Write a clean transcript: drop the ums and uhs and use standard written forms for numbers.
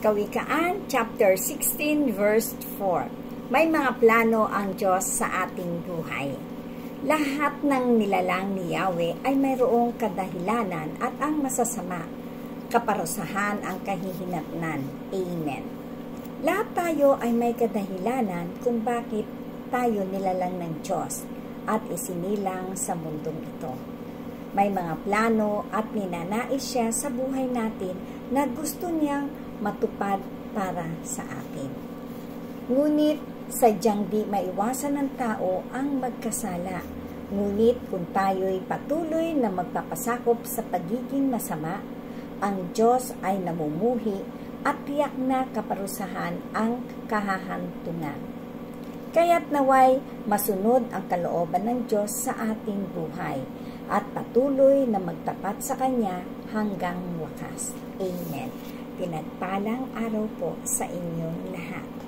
Kawikaan, chapter 16, verse 4. May mga plano ang Diyos sa ating buhay. Lahat ng nilalang ni Yahweh ay mayroong kadahilanan at ang masasama, kaparusahan ang kahihinatnan. Amen. Lahat tayo ay may kadahilanan kung bakit tayo nilalang ng Diyos at isinilang sa mundong ito. May mga plano at ninanais siya sa buhay natin na gusto niyang matupad para sa atin. Ngunit sadyang di maiwasan ng tao ang magkasala. Ngunit kung tayo'y patuloy na magpapasakop sa pagiging masama, ang Diyos ay namumuhi at tiyak na kaparusahan ang kahahantungan. Kaya't naway masunod ang kalooban ng Diyos sa ating buhay at patuloy na magtapat sa Kanya hanggang wakas. Amen. Pinagpalang araw po sa inyong lahat.